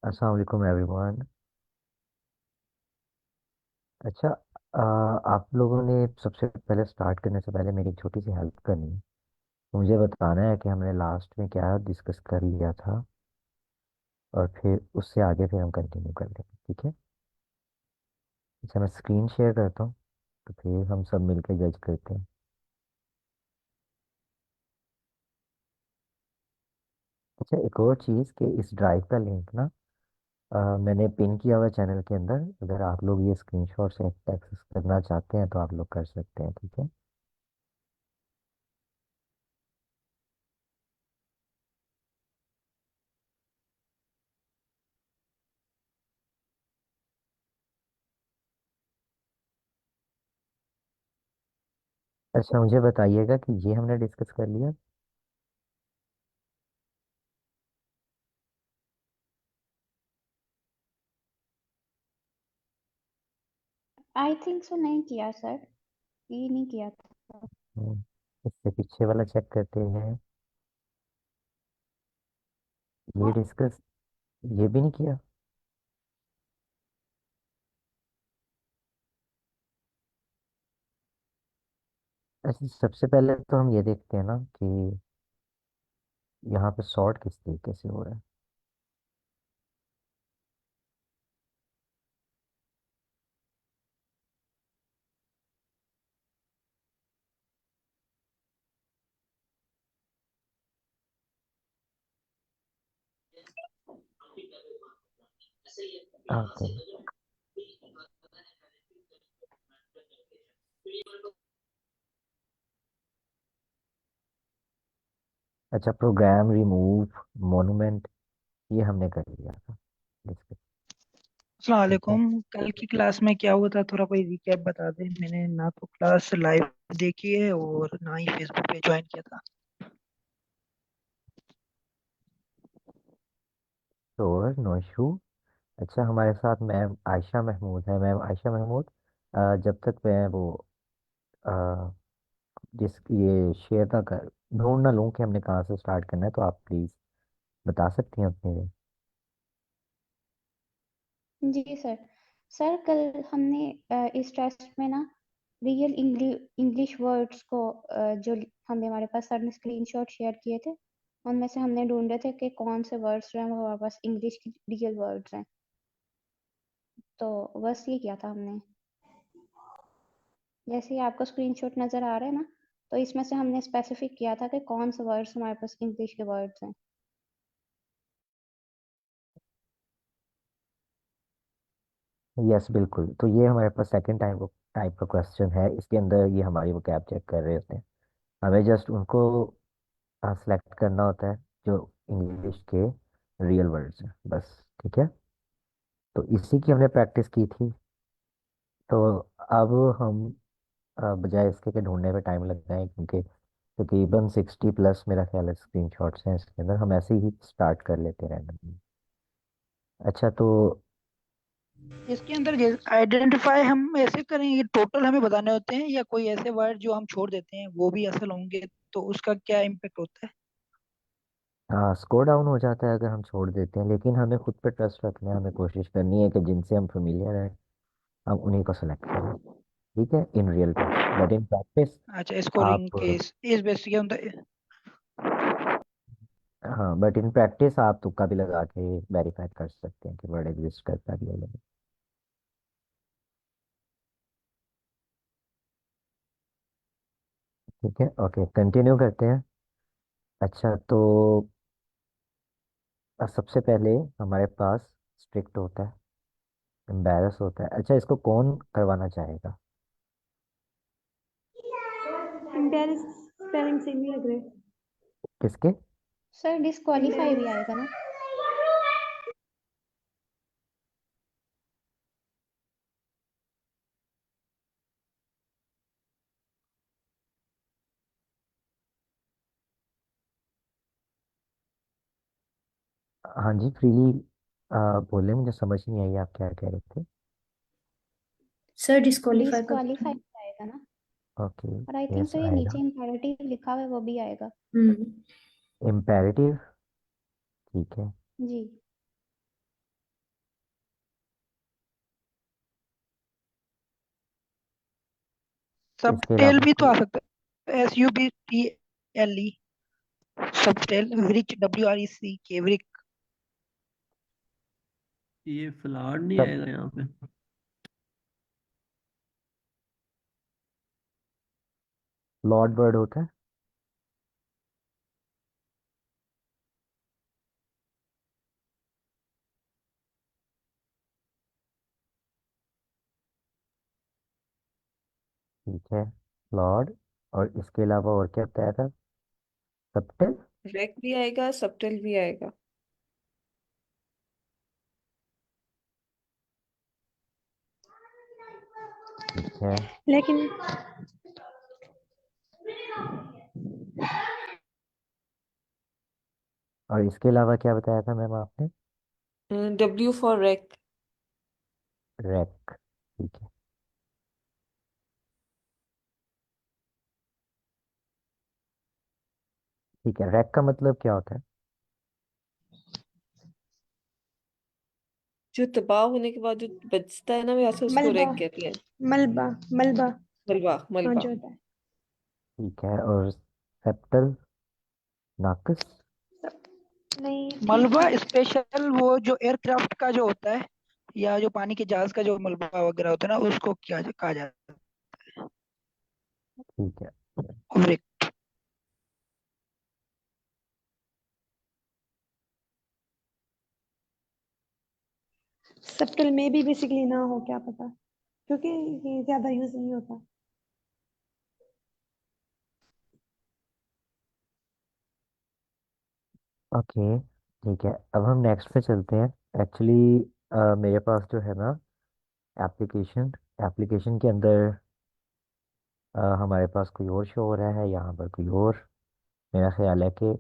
अस्सलाम वालेकुम एवरीवन। अच्छा, आप लोगों ने सबसे पहले स्टार्ट करने से पहले मेरी एक छोटी सी हेल्प करनी है। मुझे बताना है कि हमने लास्ट में क्या डिस्कस कर लिया था, और फिर उससे आगे फिर हम कंटिन्यू कर लेंगे, ठीक है? अच्छा, मैं स्क्रीन शेयर करता हूँ, तो फिर हम सब मिलकर जज करते हैं। अच्छा, एक और चीज़ कि इस ड्राइव का लिंक ना मैंने पिन किया हुआ चैनल के अंदर। अगर आप लोग ये स्क्रीनशॉट से एक्सेस करना चाहते हैं तो आप लोग कर सकते हैं, ठीक है? अच्छा, मुझे बताइएगा कि ये हमने डिस्कस कर लिया। आई थिंक सो नहीं किया सर। ये नहीं किया था। हम्म, इससे पीछे वाला चेक करते हैं। ये डिस्कस ये भी नहीं किया। अच्छा, सबसे पहले तो हम ये देखते हैं ना कि यहाँ पे सॉर्ट किस तरीके से हो रहा है। ओके। अच्छा, प्रोग्राम रिमूव मोनूमेंट, ये हमने कर लिया था डिस्कस, अस्सलाम ठीक है? वालेकुम। कल की क्लास में क्या हुआ था, थोड़ा कोई रिकैप बता दें। मैंने ना तो क्लास लाइव देखी है और ना ही फेसबुक पे ज्वाइन किया था। तो नो इशू। अच्छा, हमारे साथ मैम आयशा महमूद है। मैम आयशा महमूद, जब तक मैं वो अ, जिस ये शेयर ना कर ढूंढ ना लूँ कि हमने कहाँ से स्टार्ट करना है, तो आप प्लीज़ बता सकती हैं अपने लिए? जी सर। सर कल हमने इस टेस्ट में ना रियल इंग्लिश वर्ड्स को जो हमने हमारे पास सर ने स्क्रीनशॉट शेयर किए थे, उनमें से हमने ढूंढे थे कि कौन से वर्ड्स जो हैं वो हमारे पास इंग्लिश की रियल वर्ड्स हैं। तो बस ये किया था हमने। जैसे ही आपको स्क्रीनशॉट नजर आ रहा है ना, तो इसमें से हमने स्पेसिफिक किया था कि कौन से वर्ड्स हमारे पास इंग्लिश के वर्ड्स हैं। यस, बिल्कुल। तो ये हमारे पास सेकंड टाइप का क्वेश्चन है। इसके अंदर ये हमारी वो कैप चेक कर रहे होते हैं। हमें जस्ट उनको सेलेक्ट करना होता है जो इंग्लिश के रियल वर्ड्स हैं, बस, ठीक है? तो इसी की हमने प्रैक्टिस की थी। तो अब हम बजाय इसके के ढूंढने में टाइम लग जाए, क्योंकि तकरीबन 60+ मेरा ख्याल है स्क्रीन शॉट्स हैं इसके अंदर, हम ऐसे ही स्टार्ट कर लेते हैं रैंडमली। अच्छा, तो इसके अंदर आइडेंटिफाई हम ऐसे करेंगे, टोटल हमें बताने होते हैं या कोई ऐसे वर्ड जो हम छोड़ देते हैं वो भी असल होंगे, तो उसका क्या इम्पेक्ट होता है? स्कोर डाउन हो जाता है अगर हम छोड़ देते हैं, लेकिन हमें खुद पे ट्रस्ट रखना है। हमें कोशिश करनी है कि जिनसे हम फेमिलियर हैं हम उन्हीं को सेलेक्ट करें, ठीक है, in real test. But in practice अच्छा, स्कोरिंग आप केस इस बेस के अंदर। हाँ, बट इन प्रैक्टिस आप तुक्का भी लगा के वेरीफाई कर सकते हैं कि वर्ड एग्जिस्ट करता भी है या नहीं। ठीक है, ओके, कंटिन्यू करते हैं। अच्छा, तो सबसे पहले हमारे पास स्ट्रिक्ट होता है, एम्बैरस होता है। अच्छा, इसको कौन करवाना चाहेगा? एम्बेरस स्पेलिंग सही नहीं लग रहे। किसके? सर डिस्क्वालीफाई भी एम्बेरस। आएगा ना? हाँ जी, फ्रीली बोले, मुझे समझ नहीं आई आप क्या कह रहे थे। सर डिस्क्वालीफाई का डिस्क्वालीफाई भी आएगा ना? ओके। और आई थिंक यस, सो ये आएगा। नीचे इम्पेरेटिव लिखा हुआ है, वो भी आएगा। हम्म। इम्पेरेटिव, ठीक है। जी। सब इसके टेल अलावा भी तो कोई? आ सकता है, SUBTLE, सब टेल, व्रिच, WREC, व्रिक। ये फ्लॉड नहीं सब आएगा यहाँ पे? लॉर्ड वर्ड होता है। ठीक है, लॉर्ड। और इसके अलावा और क्या बताया था? सबटिल। रेक भी आएगा, सबटल भी आएगा। ठीक है, लेकिन और इसके अलावा क्या बताया था मैम आपने? W for wreck. रैक। ठीक है। ठीक है, रैक का मतलब क्या होता है? जो तबाह होने के बाद जो बचता है ना, वैसे उसको मलबा, रेक कहते हैं। मलबा, मलबा। मलबा, हाँ, मलबा। जो होता है। ठीक है, और सेप्टल, नाकस। नहीं, मलबा स्पेशल वो जो एयरक्राफ्ट का जो होता है, या जो पानी के जहाज का जो मलबा वगैरह होता है ना, उसको क्या कहा जाता ठीक है। है, व्रिक। सबटल में भी बेसिकली ना हो, क्या पता, क्योंकि ये ज्यादा यूज नहीं होता। ओके, ठीक है, अब हम नेक्स्ट पे चलते हैं। एक्चुअली मेरे पास जो है ना एप्लीकेशन, एप्लीकेशन के अंदर हमारे पास कोई और शो हो रहा है, यहाँ पर कोई और। मेरा ख्याल है कि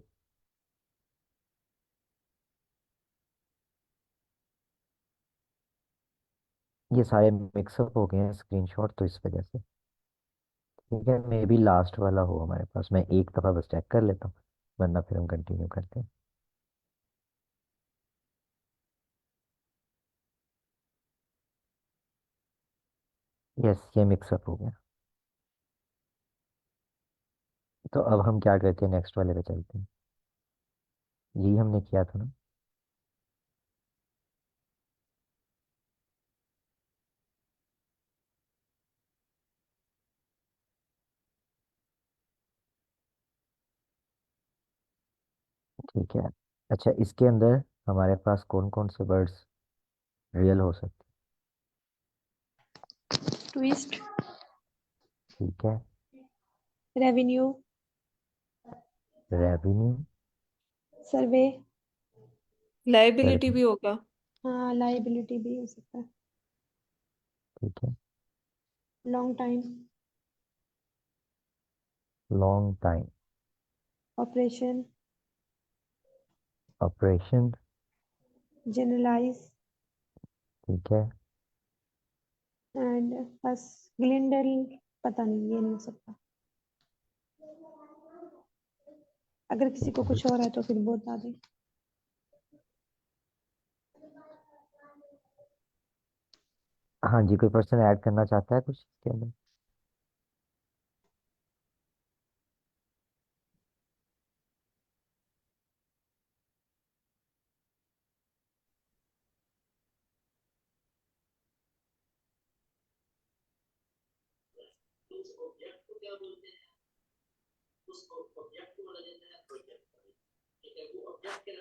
ये सारे मिक्सअप हो गए हैं स्क्रीनशॉट, तो इस वजह से। ठीक है, मे बी लास्ट वाला हो हमारे पास, मैं एक दफ़ा बस चेक कर लेता हूँ, वरना फिर हम कंटिन्यू करते हैं। यस, ये मिक्सअप हो गया। तो अब हम क्या करते हैं, नेक्स्ट वाले पे चलते हैं। यही हमने किया था ना? ठीक है। अच्छा, इसके अंदर हमारे पास कौन कौन से वर्ड्स रियल हो सकते ट्विस्ट, हैं? ठीक है, revenue, revenue, survey. Liability service. भी होगा। हाँ, लाइबिलिटी भी हो सकता है। ठीक है, long time, long time, operation, operation. Generalise, ठीक है, एंड बस ग्लिंडल। पता नहीं, ये नहीं हो सकता। अगर किसी ठीक को है। कुछ और है तो फिर वो बता दे। हाँ जी, कोई पर्सन ऐड करना चाहता है कुछ इसके अंदर?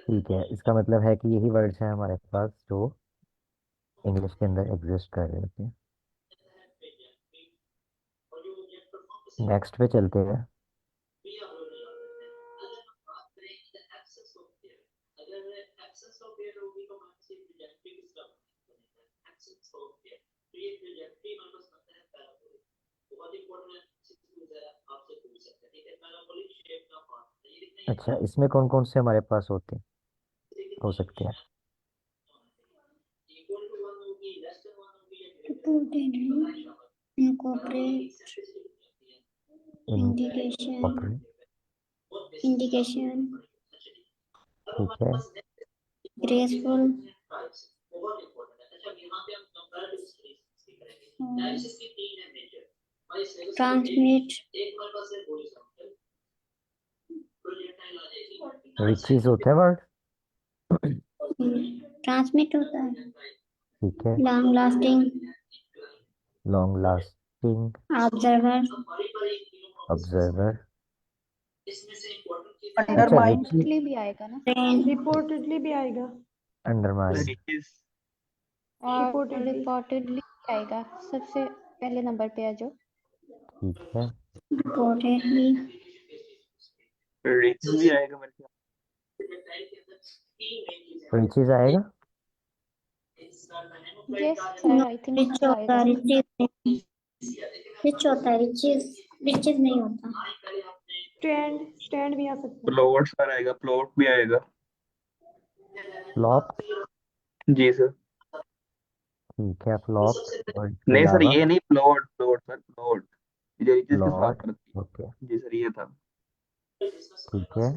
ठीक है, इसका मतलब है कि यही वर्ड्स हैं हमारे पास जो इंग्लिश के अंदर एग्जिस्ट कर रहे होते हैं। नेक्स्ट पे चलते हैं। अच्छा, इसमें कौन कौन से हमारे पास होते हैं, हो सकते हैं? Reportedly, incorporate, इन indication, ऑपरेट। indication, ठीक है, graceful, और ट्रांसमिट, रिचीज होता है वर्ड। ट्रांसमिट होता है। ठीक है। Long lasting, long lasting, observer, observer. अच्छा, अंडरमाइन, रिचीज, रिपोर्टली भी आएगा ना, रिपोर्टेडली भी आएगा। अंडरमाइन। रिचेस और रिपोर्टेडली रिपोर्टेडली आएगा, सबसे पहले नंबर पे है जो ठीक है। रिपोर्टेडली। रिचेस भी आएगा मेरे ख्याल रिचीज आएगा। Yes sir, I think rich so होता आएगा। है, रिच होता है, रिचेस नहीं होता। स्टैंड, स्टैंड भी आ सकता है। प्लॉट सर आएगा, प्लॉट भी आएगा। फ्लॉप। जी सर। ठीक है, फ्लॉप और इसके नहीं सर, अलावा ये नहीं, प्लॉट प्लॉट सर, प्लॉट ये रिचेस के साथ प्लॉट। करती ओके, है। जी सर, ये था। ठीक है।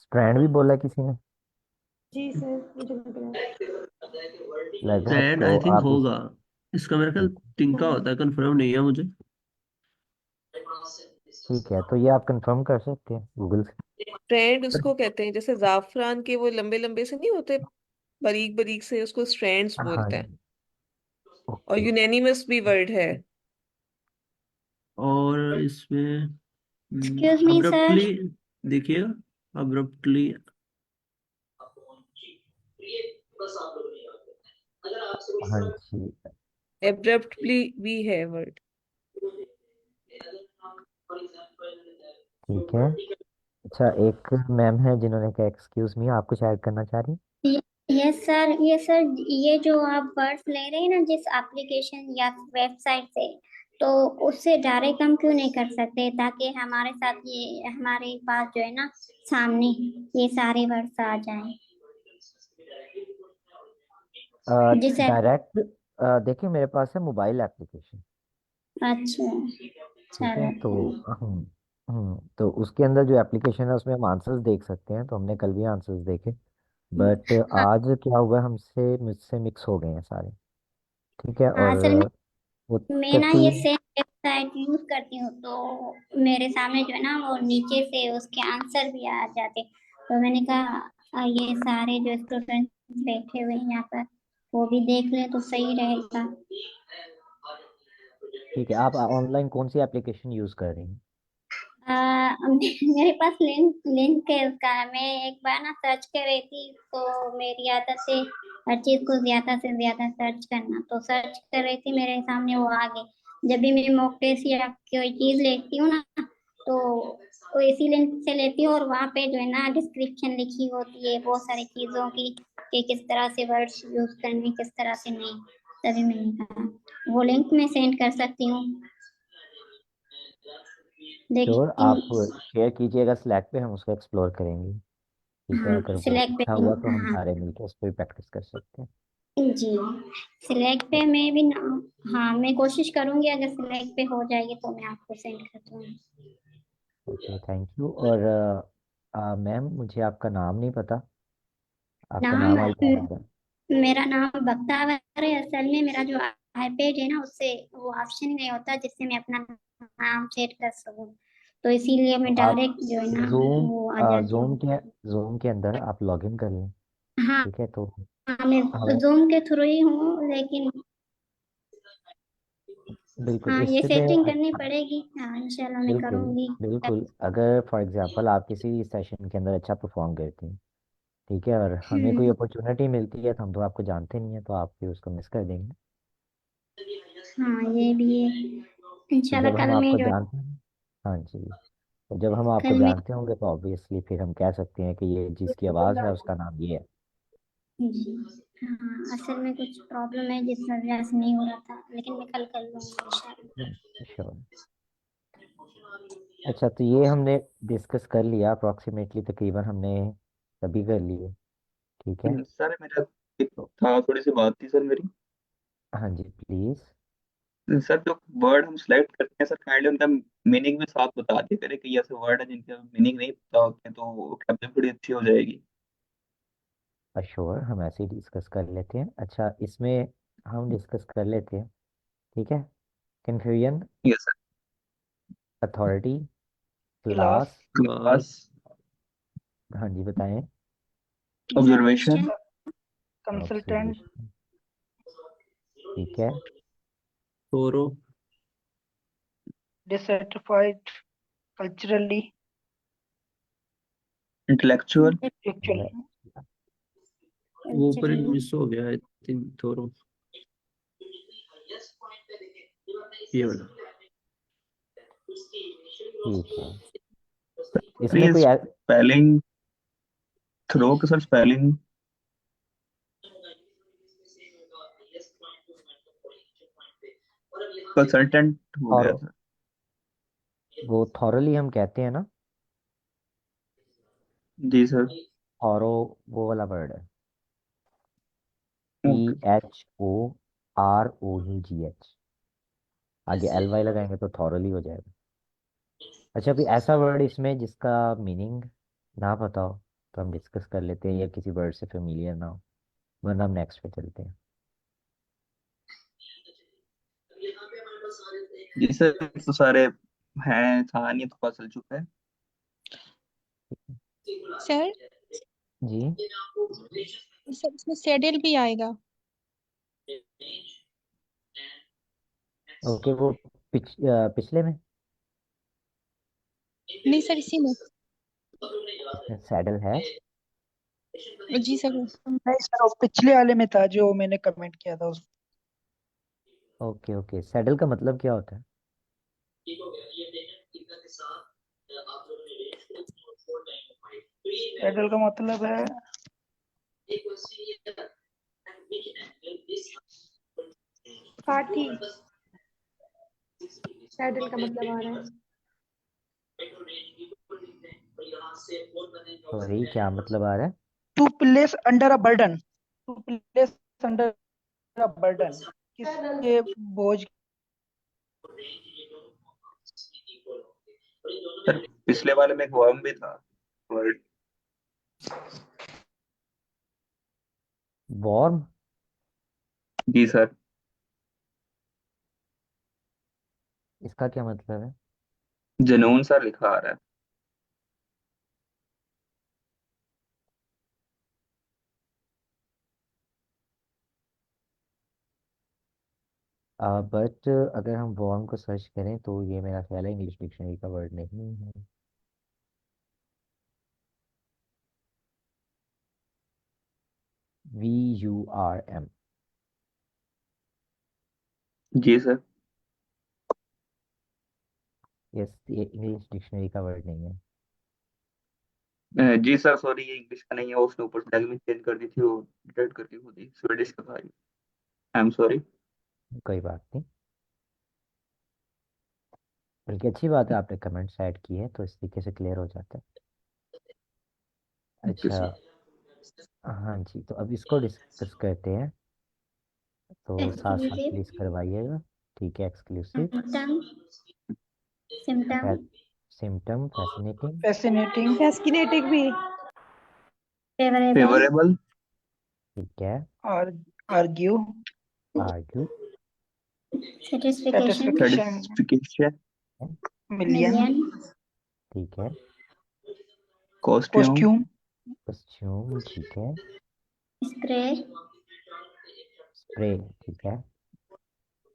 स्ट्रैंड भी बोला किसी ने, जी सर, मुझे लग रहा है। लग रहा है, स्टैंड तो आई थिंक आप इस, होगा, इसका मेरा ख्याल टिंका हाँ, होता है, कंफर्म नहीं है मुझे। ठीक है, तो ये आप कंफर्म कर सकते हैं गूगल से। स्ट्रैंड उसको कहते हैं, जैसे जाफरान के वो लंबे लंबे से नहीं होते, बारीक बारीक से, उसको स्ट्रैंड्स हाँ बोलते हैं। जी, और ओके। यूनानिमस भी वर्ड है। और इसमें एक्सक्यूज मी अब्रप्टली, सर, देखिएगा, अब्रप्टली। हाँ जी, एब्रप्टली भी है वर्ड। ठीक है। अच्छा, एक मैम है जिन्होंने कहा एक्सक्यूज मी, आप कुछ ऐड करना चाह रही हैं? यस सर, ये सर, ये जो आप वर्ड्स ले रहे हैं ना जिस एप्लीकेशन या वेबसाइट से, तो उससे डायरेक्ट हम क्यों नहीं कर सकते, ताकि हमारे साथ ये हमारे पास जो है ना सामने ये सारे वर्ड्स आ जाएं। जिस डायरेक्ट, देखिए मेरे पास है मोबाइल एप्लीकेशन। अच्छा, ठीक है, चलो तो फिर। तो उसके अंदर जो एप्लीकेशन है उसमें हम आंसर्स देख सकते हैं, तो हमने कल भी आंसर्स देखे। बट हाँ, आज क्या हुआ, हमसे मुझसे मिक्स हो गए हैं सारे। ठीक है, हाँ, और असल में वो मैं ना ये 30। सेम वेबसाइट यूज करती हूँ, तो मेरे सामने जो है ना वो नीचे से उसके आंसर भी आ जाते, तो मैंने कहा ये सारे जो स्टूडेंट बैठे हुए हैं यहाँ पर वो भी देख ले तो सही रहेगा। ठीक है, आप ऑनलाइन कौन सी एप्लीकेशन यूज कर रही हैं? मेरे पास लिंक लिंक है उसका, मैं एक बार ना सर्च कर रही थी, तो मेरी आदत है हर चीज को ज्यादा से ज्यादा सर्च करना, तो सर्च कर रही थी, मेरे सामने वो आ गई। जब भी मैं मॉक टेस्ट या कोई चीज लेती हूँ ना, तो इसी लिंक से लेती हूँ, और वहाँ पे जो है ना डिस्क्रिप्शन लिखी होती है बहुत सारी चीजों की, कि किस तरह से वर्ड्स यूज करने, किस तरह से नहीं। तभी मैंने कहा वो लिंक मैं सेंड कर सकती हूँ, श्योर, लेकिन आप शेयर कीजिएगा स्लैक पे, हम उसको एक्सप्लोर करेंगे। ठीक है, हाँ अगर वो सिलेक्ट अच्छा पे, हुआ तो हम हाँ सारे मिलकर उस पर प्रैक्टिस कर सकते हैं। जी, सिलेक्ट पे मैं भी ना, हाँ मैं कोशिश करूंगी, अगर सिलेक्ट पे हो जाएगी तो मैं आपको सेंड कर दूंगी। Okay, thank you. और मैम, मुझे आपका नाम नहीं पता, आपका नाम नाम आई क्या आ रहा है? मेरा नाम बख्तावर है, असल में मेरा जो आईपैड है ना उससे वो ऑप्शन नहीं होता जिससे मैं अपना नाम सेट कर सकूं, तो इसीलिए तो मैं आप डायरेक्ट जो है ना जूम वो आ जाती जूम हूँ। के जूम के अंदर आप लॉग इन कर लें। हाँ, ठीक है, तो हाँ मैं हमें जूम के थ्रू ही हूँ, लेकिन बिल्कुल हाँ ये इसमें सेटिंग करनी पड़ेगी, हाँ इंशाल्लाह मैं बिल्कुल करूंगी। बिल्कुल, अगर फॉर एग्जांपल आप किसी सेशन के अंदर अच्छा परफॉर्म करती हैं, ठीक है, और हमें कोई हम्म, अपॉर्चुनिटी मिलती है, तो हम तो आपको जानते नहीं है, तो आप भी उसको मिस कर देंगे। हाँ ये भी है, तो इंशाल्लाह जब हम कल मैं आपको जो जानते हैं, हाँ जी, तो जब हम आपको कल मैं जानते होंगे तो ऑब्वियसली फिर हम कह सकते हैं कि ये जिसकी आवाज़ है उसका नाम ये है। जी, हाँ असल में कुछ प्रॉब्लम है जिस वजह से नहीं हो रहा था, लेकिन मैं कल कर लूंगी इंशाल्लाह। श्योर। अच्छा, तो ये हमने डिस्कस कर लिया अप्रोक्सीमेटली, तकरीबन हमने सभी कर लिए। ठीक है, सर मेरा एक तो था, थोड़ी सी बात थी सर मेरी। हाँ जी, प्लीज़। सर जो वर्ड हम सिलेक्ट करते हैं सर, काइंडली उनका मीनिंग भी साथ बता दिया करें कि ये ऐसे वर्ड है जिनका मीनिंग नहीं पता होते हैं, तो कैप्चर थोड़ी अच्छी हो जाएगी। श्योर, हम ऐसे ही डिस्कस कर लेते हैं। अच्छा, इसमें हम डिस्कस कर लेते हैं। ठीक है, confusion, yes sir. Authority, class, class. Class, हाँ जी बताएं। ऑब्जर्वेशन, कंसल्टेंट, ऑब्जर्वेशन, ठीक है। थोरो, डिसैटिस्फाइड, कल्चरली, इंटेलेक्चुअल, एक्चुअल। वो ऊपर मिस हो गया आई थिंक, थोरो, ये वाला। ठीक है, इसमें प्लीज कोई स्पेलिंग, थ्रो के सर स्पेलिंग। कंसल्टेंट हो और गया सर। वो थॉरली हम कहते हैं ना, जी सर। थॉरो वो वाला वर्ड है, ओके। THOROUGH, आगे LY लगाएंगे तो थॉरली हो जाएगा। अच्छा, अभी ऐसा वर्ड इसमें जिसका मीनिंग ना पता हो तो हम डिस्कस कर लेते हैं, या किसी वर्ड से फेमिलियर ना हो, वरना हम नेक्स्ट पे चलते हैं। जी सर, तो सारे हैं, कहानी तो पता चल चुका है। सर जी सर इसमें सेडल भी आएगा। ओके, वो पिछले में नहीं सर इसी में। सैडल है। जी सर। नहीं सर, वो पिछले वाले में था जो मैंने कमेंट किया था उस। ओके ओके, सैडल का मतलब क्या होता है? सैडल का मतलब है काठी। सैडल का मतलब आ रहा है। सॉरी, क्या मतलब आ रहा है? To place under a burden, to place under a burden, किसके बोझ। सर पिछले वाले में एक वर्म भी था वर्ड। वॉर्म? जी सर। इसका क्या मतलब है? जुनून सर लिखा आ रहा है। बट अगर हम वॉर्म को सर्च करें तो ये मेरा ख्याल है इंग्लिश डिक्शनरी का वर्ड नहीं है। VURM। जी सर। यस, ये इंग्लिश डिक्शनरी का वर्ड नहीं है। जी सर, सॉरी, ये इंग्लिश का नहीं है, उसने ऊपर से लैंग्वेज चेंज कर दी थी, वो डिटेक्ट करके खुद ही स्वीडिश का था। I am sorry. कोई बात नहीं, बल्कि अच्छी बात है आपने कमेंट्स ऐड की है तो इस तरीके से क्लियर हो जाता है। ओके अच्छा, सर। हाँ जी, तो अब इसको डिस्कस करते हैं, तो साथ साथ एक्सक्लूसिव, प्लीज करवाइएगा। ठीक है, exclusive, symptom, symptom, symptom, fascinating, fascinating, fascinating भी। फेवरेबल, फेवरेबल, ठीक है, और argue, argue, satisfaction, satisfaction, satisfaction, million, million, ठीक है, कॉस्ट्यूम, कॉस्ट्यूम, कॉस्ट्यूम, ठीक है, स्प्रे, स्प्रे, ठीक है,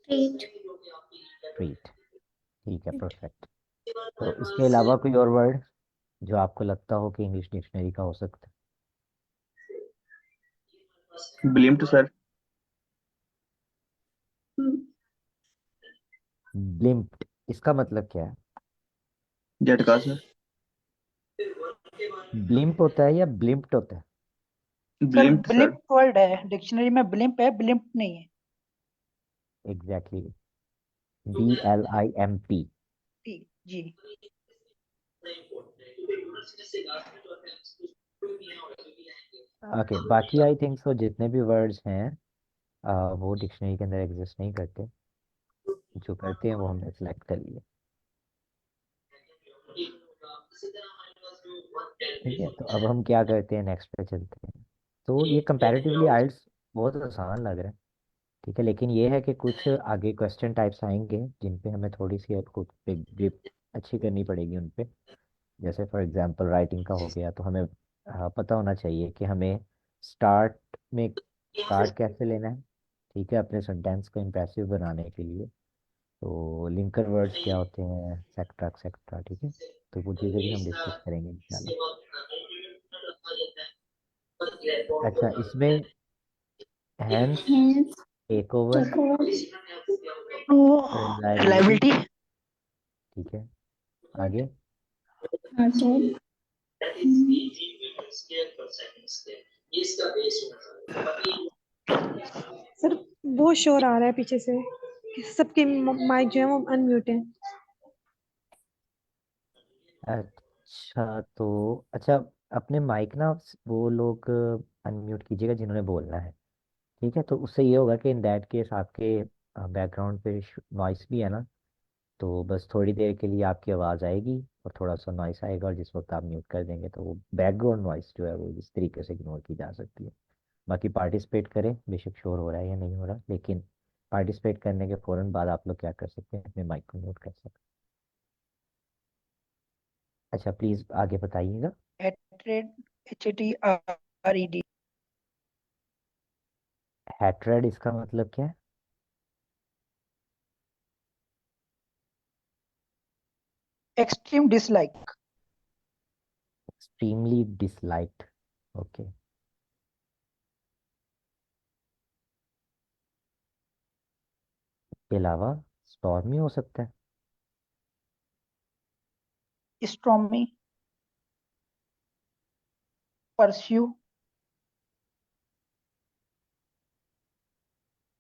ट्रीट, ट्रीट, ठीक है, परफेक्ट। तो इसके अलावा कोई और वर्ड जो आपको लगता हो कि इंग्लिश डिक्शनरी का हो सकता ब्लिम्ट सर। है? ब्लिम्प्ट, इसका मतलब क्या है? झटका सर। ब्लिम्प होता है या ब्लिम्प्ट होता है? Sir blimp sir. Blip word है, डिक्शनरी में ब्लिप है, ब्लिप नहीं है। Exactly, BLIMP। ठीक जी। ओके, बाकी आई थिंक सो जितने भी वर्ड्स हैं वो डिक्शनरी के अंदर एग्जिस्ट नहीं करते, जो करते हैं वो हमने सेलेक्ट कर लिए। ठीक है, तो अब हम क्या करते हैं, नेक्स्ट पे चलते हैं। तो ये कंपैरेटिवली आइल्स बहुत आसान लग रहा है, ठीक है, लेकिन ये है कि कुछ आगे क्वेश्चन टाइप्स आएंगे जिन पे हमें थोड़ी सी खुद पे ग्रिप अच्छी करनी पड़ेगी उन पे। जैसे फॉर एग्जांपल राइटिंग का हो गया, तो हमें पता होना चाहिए कि हमें स्टार्ट में स्टार्ट कैसे लेना है, ठीक है, अपने सेंटेंस को इम्प्रेसिव बनाने के लिए। तो लिंकर वर्ड्स क्या होते हैं, एक्सेट्रा एक्सेट्रा, ठीक है। तो वो चीज़ें भी हम डिस्कस करेंगे इंशाल्लाह। अच्छा, इसमें hence, hence take over, take over reliability, reliability. ठीक है। आगे also सर वो शोर आ रहा है पीछे से कि सबके माइक जो है वो अनम्यूट है। अच्छा, तो अच्छा, अपने माइक ना वो लोग अनम्यूट कीजिएगा जिन्होंने बोलना है, ठीक है। तो उससे ये होगा कि इन दैट केस आपके बैकग्राउंड पे नॉइस भी है ना, तो बस थोड़ी देर के लिए आपकी आवाज़ आएगी और थोड़ा सा नॉइस आएगा, और जिस वक्त आप म्यूट कर देंगे तो वो बैकग्राउंड नॉइस जो है वो इस तरीके से इग्नोर की जा सकती है। बाकी पार्टिसिपेट करें, बेशक शोर हो रहा है या नहीं हो रहा, लेकिन पार्टिसिपेट करने के फ़ौरन बाद आप लोग क्या कर सकते हैं, अपने माइक को म्यूट कर सकते हैं। अच्छा, प्लीज़ आगे बताइएगा। Hatred, HATRED। हैट्रेड, इसका मतलब क्या है? Extreme dislike. Extremely disliked, okay. के अलावा स्टॉर्मी हो सकता है। स्ट्रॉमी, परस्यू,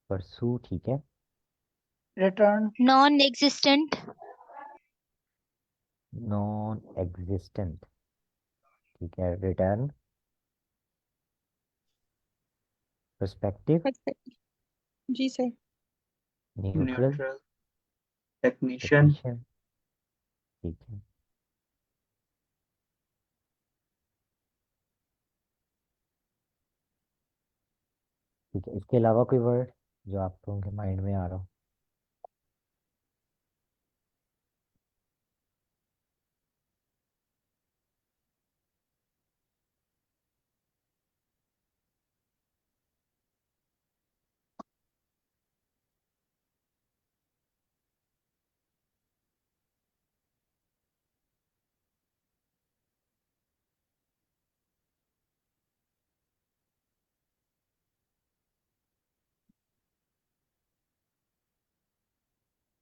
परसू, ठीक है। Return, non existent, non existent, ठीक है। रिटर्न, पर्सपेक्टिव, जी sir. Neutral, neutral, technician, technician, ठीक है। ठीक है, इसके अलावा कोई वर्ड जो आप लोगों के माइंड में आ रहा हो?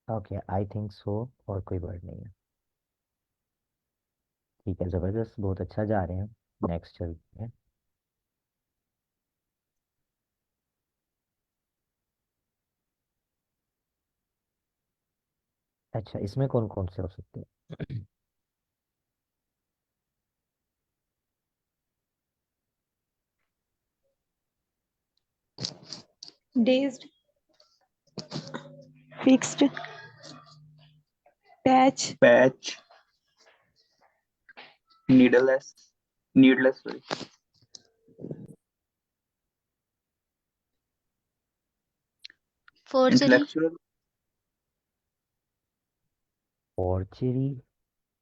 ओके, आई थिंक सो, और कोई वर्ड नहीं है। ठीक है, ज़बरदस्त, बहुत अच्छा जा रहे हैं। नेक्स्ट चलते हैं। अच्छा, इसमें कौन कौन से हो सकते हैं? Dazed, fixed, patch, patch, needless, needless sorry, forgery. Intellectual, forgery,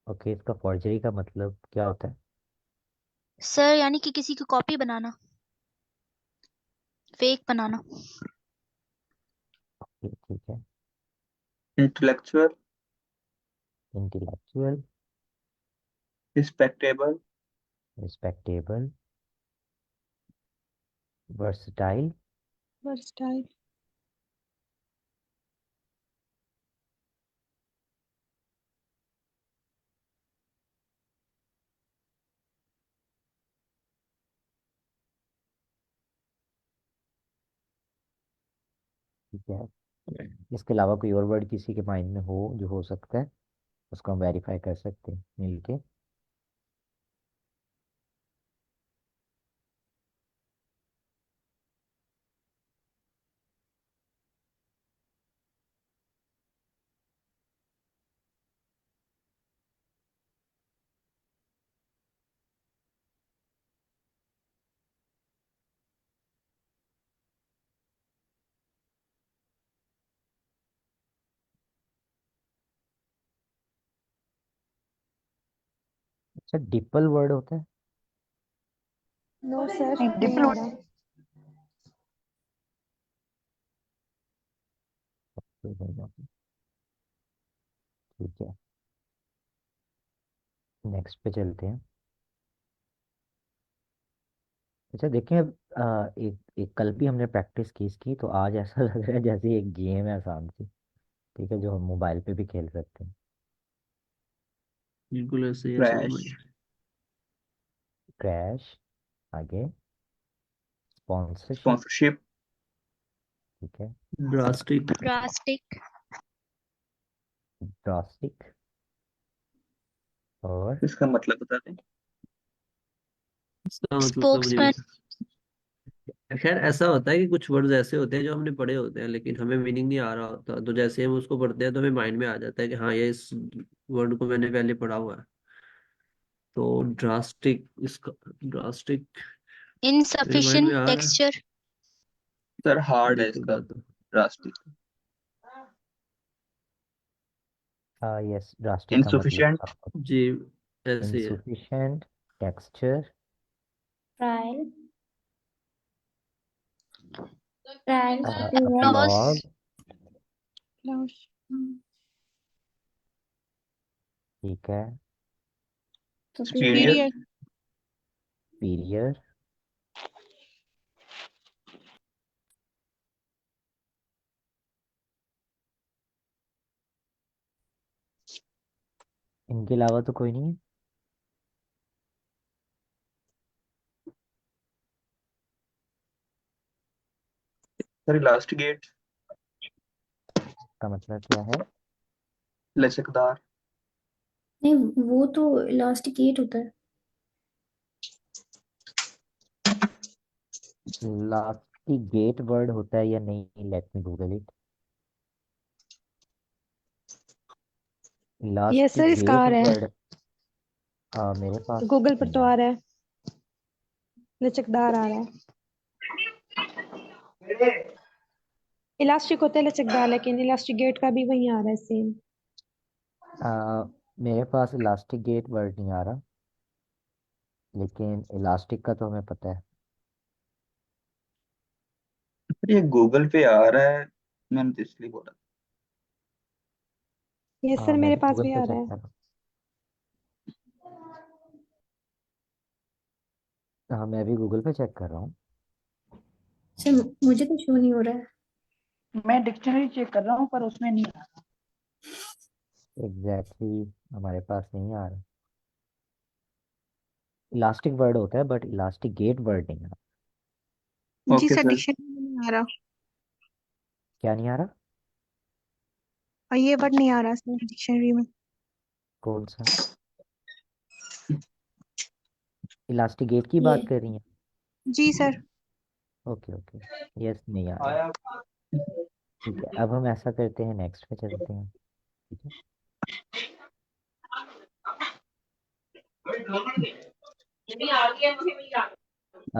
okay, इसका फॉर्जरी का मतलब क्या होता है? सर यानी कि किसी की कॉपी बनाना, फेक बनाना। ठीक है। Intellectual, intellectual, respectable, respectable, versatile, versatile, ठीक है। इसके अलावा कोई और वर्ड किसी के माइंड में हो जो हो सकता है, उसको हम वेरीफाई कर सकते हैं मिलके। अच्छा, डिपल वर्ड होता है? नो सर, नहीं, नहीं डिपल आ रहा। ठीक है, नेक्स्ट पे चलते हैं। अच्छा देखें अब, एक एक कल भी हमने प्रैक्टिस की इसकी, तो आज ऐसा लग रहा है जैसे एक गेम है आसान सी। ठीक है, जो हम मोबाइल पे भी खेल सकते हैं। बिल्कुल ऐसे ही है सलमान क्रैश। भाई। क्रैश। आगे। स्पॉन्सरशिप। स्पॉन्सरशिप। ठीक है। ड्रास्टिक। ड्रास्टिक। ड्रास्टिक। और इसका मतलब बता दें। इसका मतलब नहीं स्पोक्समैन। पता। खैर ऐसा होता है कि कुछ वर्ड्स ऐसे होते हैं जो हमने पढ़े होते हैं लेकिन हमें मीनिंग नहीं आ रहा होता, तो जैसे हम उसको पढ़ते हैं तो हमें माइंड में आ जाता है कि हाँ ये इस वर्ड को मैंने पहले पढ़ा हुआ है। तो ड्रास्टिक, इसका ड्रास्टिक मेरे माइंड इनसफिशिएंट में आ रहा है। टेक्सचर। सर हार्ड है इसका। देखूंगा तो। ड्रास्टिक। यस, ड्रास्टिक का मतलब इनसुफिशिएंट। था जी ऐसे ही है। Insufficient texture. Trial, trial, loss. Flog. ठीक है। सुपीरियर। पीरियर। इनके अलावा तो कोई नहीं है? Sir elasticate. का मतलब क्या है? लचकदार। नहीं वो तो इलास्टिकेट होता है। इलास्टिगेट वर्ड होता है या नहीं? Let me Google it. Yes sir, इसका आ इलास्टिगेट रहा है, वर्ड मेरे पास गूगल पर नहीं तो आ आ रहा है, लचकदार आ रहा है। इलास्टिक होता है लचकदार, लेकिन इलास्टिगेट का भी वही आ रहा है सेम। मेरे पास इलास्टिगेट वर्ड नहीं आ रहा, लेकिन इलास्टिक का तो हमें पता है। सर ये गूगल पे आ रहा है, मैंने तो इसलिए बोला। यस हाँ, सर, मैं मेरे भी पास गूगल भी पे आ रहा चेक है। कर रहा हूँ। हाँ, मैं भी गूगल पे चेक कर रहा हूँ। सर मुझे तो शो नहीं हो रहा है। मैं डिक्शनरी चेक कर रहा हूँ पर उसमें नहीं आ रहा। हमारे पास नहीं आ रहा। इलास्टिक वर्ड होता है बट इलास्टिगेट वर्ड नहीं आ रहा। जी ओके सर, सर। डिक्शनरी में नहीं आ रहा। क्या नहीं आ रहा? और ये वर्ड नहीं आ रहा सर डिक्शनरी में। कौन सा? इलास्टिगेट की ये बात कर रही हैं? जी सर। Okay okay. यस, नहीं आ रहा। आया। ठीक है, अब हम ऐसा करते हैं, नेक्स्ट पे चलते हैं। ठीक है।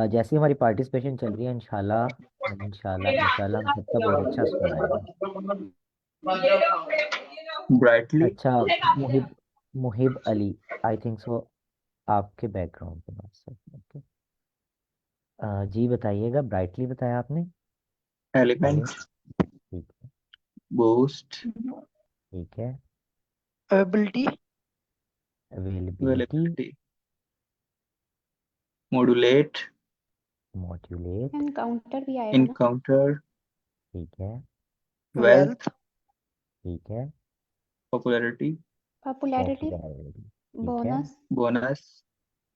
जैसे हमारी पार्टिसिपेशन चल रही है, इंशाल्लाह इंशाल्लाह इंशाल्लाह हम सबका बहुत अच्छा स्कोर आएगा। ब्राइटली। अच्छा, मुहिब मुहिब अली, आई थिंक सो, आपके बैकग्राउंड के बाद से। ओके। जी बताइएगा, ब्राइटली बताया आपने? आगे। एलिमेंट। ठीक है। बूस्ट। ठीक है। Ability. Availability. Availability. Modulate. Modulate. Encounter भी आएगा ना? इनकाउंटर। ठीक है। वेल्थ। वेल्थ। ठीक है। पॉपुलैरिटी। पॉपुलैरिटी। पॉपुलैरिटी। ठीक है। बोनस। बोनस।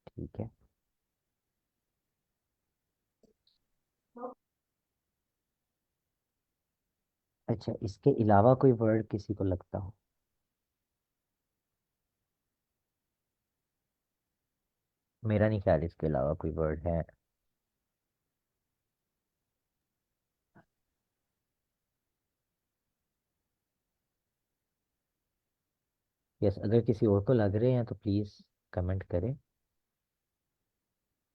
ठीक है। अच्छा, इसके अलावा कोई वर्ड किसी को लगता हो? मेरा नहीं ख्याल इसके अलावा कोई वर्ड है। यस, अगर किसी और को लग रहे हैं तो प्लीज़ कमेंट करें,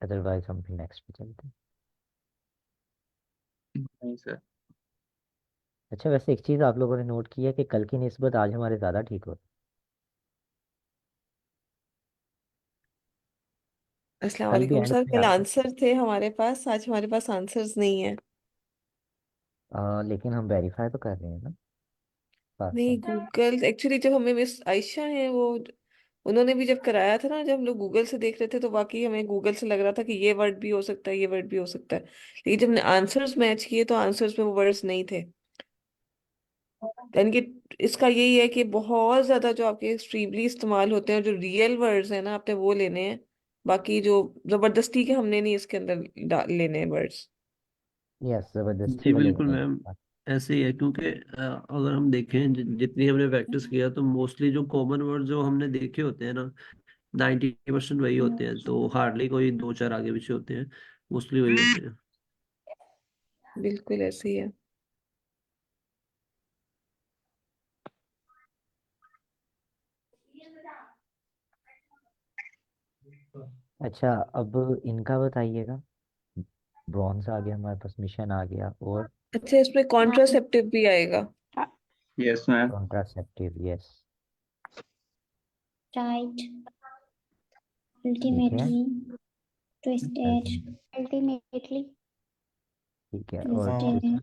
अदरवाइज हम फिर नेक्स्ट पे चलते हैं। नहीं सर। अच्छा, वैसे एक चीज़ आप लोगों ने नोट की है कि कल की निस्बत आज हमारे ज़्यादा ठीक हो। अस्सलाम कल भी वालेकुम एंड सर, में कल आता आंसर थे हमारे पास, आज हमारे पास आंसर्स नहीं है। लेकिन हम वेरीफाई तो कर रहे हैं ना साथ नहीं, साथ। गूगल एक्चुअली जब हमें मिस आयशा है वो, उन्होंने भी जब कराया था ना, जब हम लोग गूगल से देख रहे थे तो वाकई हमें गूगल से लग रहा था कि ये वर्ड भी हो सकता है, ये वर्ड भी हो सकता है, लेकिन जब हमने आंसर्स मैच किए तो आंसर्स में वो वर्ड्स नहीं थे। यानी कि इसका यही है कि बहुत ज्यादा जो आपके एक्सट्रीमली इस्तेमाल होते हैं, जो रियल वर्ड्स हैं ना, आपने वो लेने हैं। बाकी जो जबरदस्ती के हमने नहीं इसके अंदर लेने हैं वर्ड्स। यस, जबरदस्ती जी वाले बिल्कुल नहीं। मैम, ऐसे ही है क्योंकि अगर हम देखें जितनी हमने प्रैक्टिस किया तो मोस्टली जो कॉमन वर्ड जो हमने देखे होते हैं ना, 90% वही होते हैं, तो हार्डली कोई दो चार आगे पीछे होते हैं, मोस्टली वही होते हैं। बिल्कुल ऐसे ही है। अच्छा, अब इनका बताइएगा। ब्रॉन्ज आ गया हमारे पास, मिशन आ गया, और अच्छा, इसमें कॉन्ट्रासेप्टिव भी आएगा। Yes ma'am. Contraceptive. Yes, right, ठीक है। अल्टीमेटली, ट्विस्टेड, अल्टीमेटली, ठीक है, और ट्विस्टेड, दूसरा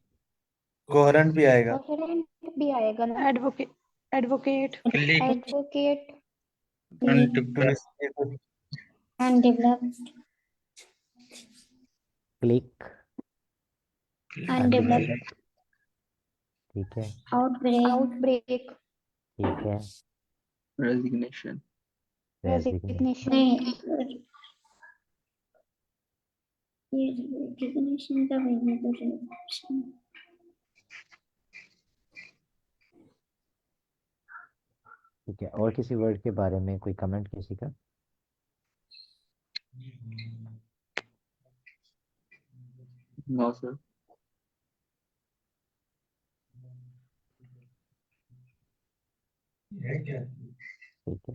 कोहरेंट भी आएगा। कोहेरेंट भी आएगा ना। Advocate, advocate, click, advocate, undeveloped, undeveloped, click, undeveloped, undevelop. ठीक है, आउटब्रेक, आउटब्रेक, ठीक है। रेजिग्नेशन। रेजिग्नेशन। रेजिग्नेशन, नहीं, ये रिकग्निशन का भी है तो rejection। ठीक है, और किसी वर्ड के बारे में कोई कमेंट किसी का? No sir. ठीक है।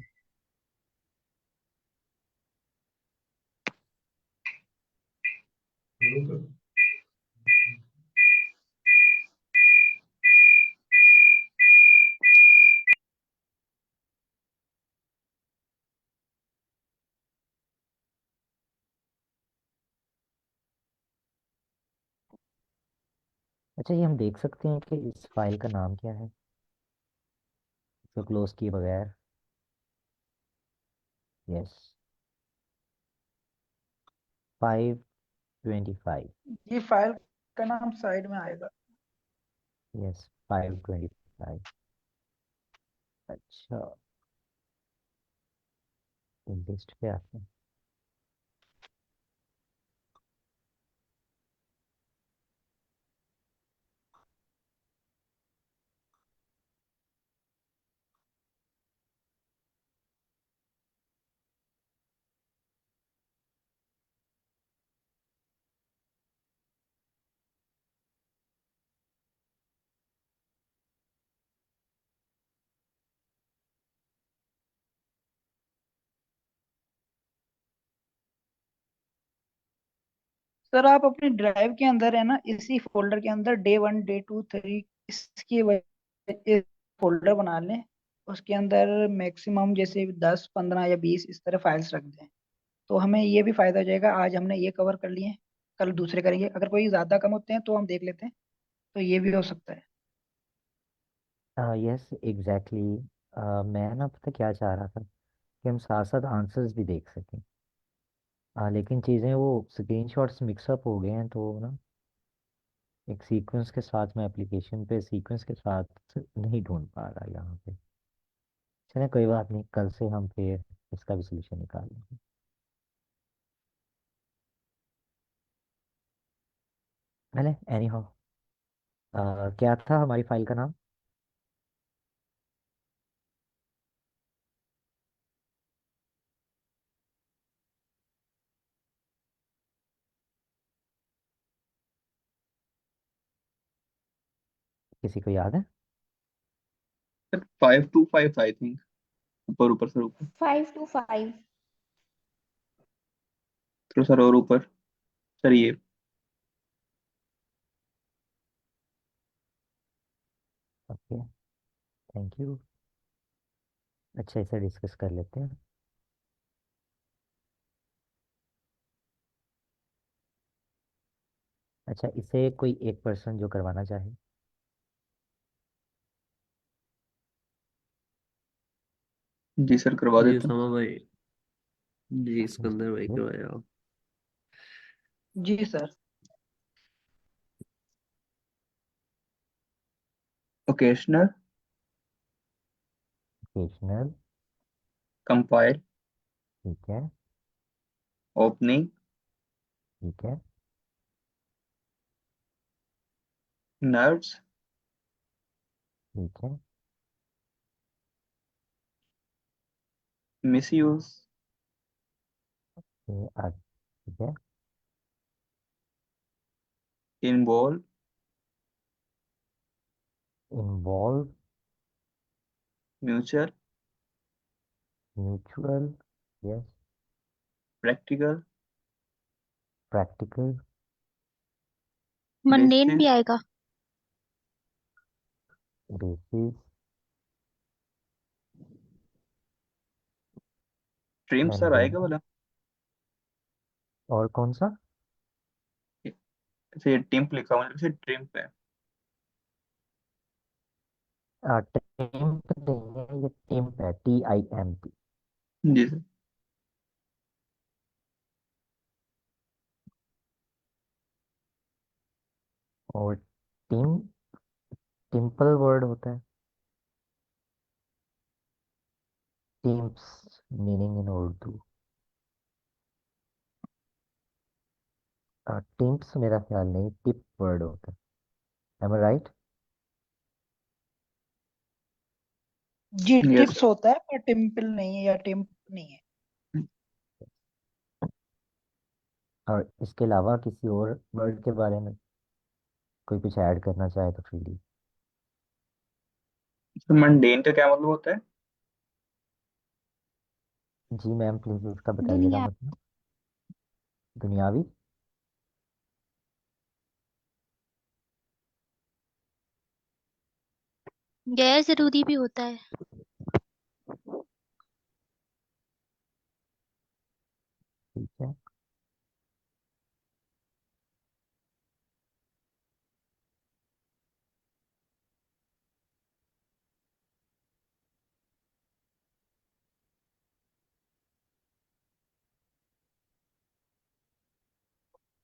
अच्छा, ये हम देख सकते हैं कि इस फाइल का नाम क्या है, इसको क्लोज किए बगैर? यस, 525। ये फाइल का नाम साइड में आएगा। यस, 525। अच्छा, लिस्ट पे आते हैं। सर आप अपनी ड्राइव के अंदर है ना, इसी फोल्डर के अंदर डे 1 डे 2 3 इसकी फोल्डर बना लें। उसके अंदर मैक्सिमम जैसे 10 15 या 20 इस तरह फाइल्स रख दें। तो हमें ये भी फायदा हो जाएगा, आज हमने ये कवर कर लिए, कल दूसरे करेंगे, अगर कोई ज्यादा कम होते हैं तो हम देख लेते हैं। तो ये भी हो सकता है। Yes, exactly. मैं ना पता क्या चाह रहा था कि हम साथ साथ आंसर्स भी देख सकें। लेकिन चीज़ें वो स्क्रीनशॉट्स मिक्सअप हो गए हैं, तो ना एक सीक्वेंस के साथ, मैं एप्लीकेशन पे सीक्वेंस के साथ नहीं ढूंढ पा रहा यहाँ पे। चलिए, कोई बात नहीं, कल से हम फिर इसका भी सोल्यूशन निकाल लेंगे। पहले एनी हाउ, क्या था हमारी फाइल का नाम? किसी को याद है? Sir 525 I think. ऊपर ऊपर सर, ऊपर। 525, तो सर और ऊपर। सर ये। Okay, thank you. अच्छा, इसे डिस्कस कर लेते हैं। अच्छा, इसे कोई एक पर्सन जो करवाना चाहे। जी सर, करवा जी देते हैं। उसामा भाई। जी जी सिकंदर भाई जी। करवाए आप। जी सर। Occasional, occasional. कंपाइल, ठीक है। ओपनिंग, ठीक है। नर्व्स, ठीक है। मिसयूज, ठीक है। Involve, involve. Mutual, mutual. Yes. Practical, practical. Mundane भी बेसिस, आएगा। बेसिस। ट्रिम सर आएगा मैंडेटरी। वाला। और कौन सा? ऐसे टिम्प लिखा हुआ है, जैसे ट्रिम्प है। टिम्प नहीं है, ये टिम्प है, TIMP। जी सर। और टिम टिम्पल वर्ड होता है। टिम्प्स मीनिंग इन उर्दू। टिम्प्स मेरा ख्याल नहीं, टिप वर्ड होता है। एम आई राइट? जी यस टिप्स होता है पर टिम्पल नहीं है या टिम्प नहीं है। सर। और इसके अलावा किसी और वर्ड के बारे में कोई कुछ ऐड करना चाहे तो फ्रीली। मंडेन का क्या मतलब होता है? जी मैम, प्लीज इसका बताइएगा दुनिया। मतलब। दुनियावी। गैर जरूरी भी होता है। ठीक है।